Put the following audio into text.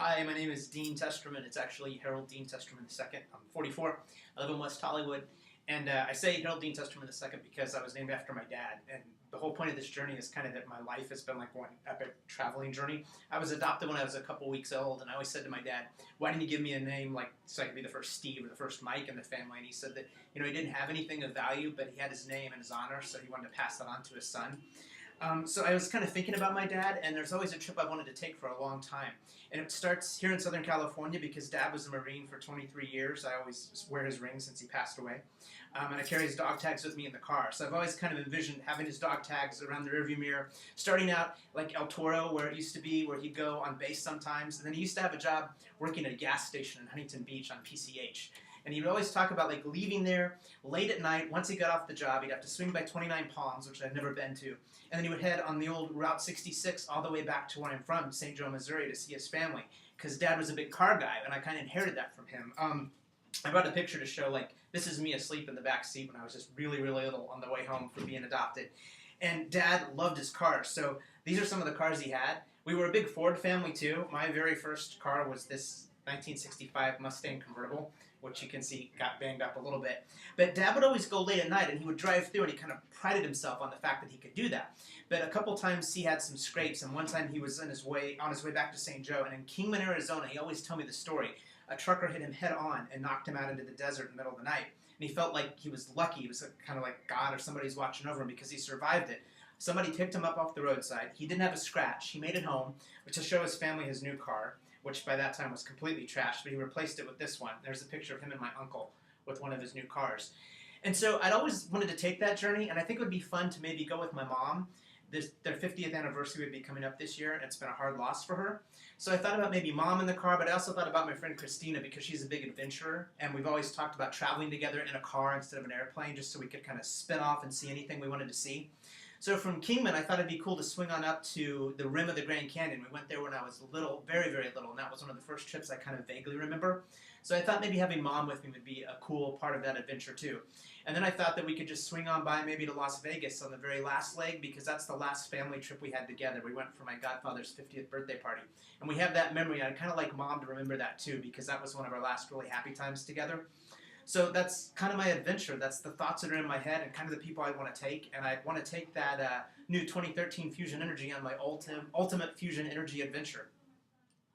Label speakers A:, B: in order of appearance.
A: Hi, my name is Dean Testerman. It's actually Harold Dean Testerman II. I'm 44. I live in West Hollywood. And I say Harold Dean Testerman II because I was named after my dad. And the whole point of this journey is kind of that my life has been like one epic traveling journey. I was adopted when I was a couple weeks old, and I always said to my dad, why didn't you give me a name like so I could be the first Steve or the first Mike in the family? And he said that, he didn't have anything of value, but he had his name and his honor, so he wanted to pass that on to his son. So I was kind of thinking about my dad, and there's always a trip I wanted to take for a long time. And it starts here in Southern California because Dad was a Marine for 23 years. I always wear his ring since he passed away. And I carry his dog tags with me in the car. So I've always kind of envisioned having his dog tags around the rearview mirror, starting out like El Toro, where it used to be, where he'd go on base sometimes. And then he used to have a job working at a gas station in Huntington Beach on PCH. And he would always talk about like leaving there late at night. Once he got off the job, he'd have to swing by 29 Palms, which I'd never been to. And then he would head on the old Route 66 all the way back to where I'm from, St. Joe, Missouri, to see his family. Because Dad was a big car guy, and I kind of inherited that from him. I brought a picture to show, like, this is me asleep in the back seat when I was just really, really little on the way home from being adopted. And Dad loved his cars, so these are some of the cars he had. We were a big Ford family, too. My very first car was this 1965 Mustang convertible, which you can see got banged up a little bit. But Dad would always go late at night, and he would drive through, and he kind of prided himself on the fact that he could do that. But a couple times he had some scrapes, and one time he was on his way back to St. Joe, and in Kingman, Arizona, he always told me the story. A trucker hit him head on and knocked him out into the desert in the middle of the night. And he felt like he was lucky. He was kind of like God or somebody's watching over him because he survived it. Somebody picked him up off the roadside. He didn't have a scratch. He made it home to show his family his new car, which by that time was completely trashed, but he replaced it with this one. There's a picture of him and my uncle with one of his new cars. And so I'd always wanted to take that journey, and I think it would be fun to maybe go with my mom. Their 50th anniversary would be coming up this year, and it's been a hard loss for her. So I thought about maybe Mom in the car, but I also thought about my friend Christina because she's a big adventurer, and we've always talked about traveling together in a car instead of an airplane just so we could kind of spin off and see anything we wanted to see. So from Kingman, I thought it'd be cool to swing on up to the rim of the Grand Canyon. We went there when I was little, very, very little, and that was one of the first trips I kind of vaguely remember. So I thought maybe having Mom with me would be a cool part of that adventure too. And then I thought that we could just swing on by maybe to Las Vegas on the very last leg because that's the last family trip we had together. We went for my godfather's 50th birthday party. And we have that memory. I'd kind of like Mom to remember that too because that was one of our last really happy times together. So that's kind of my adventure. That's the thoughts that are in my head and kind of the people I want to take. And I want to take that new 2013 Fusion Energi on my ultimate Fusion Energy adventure.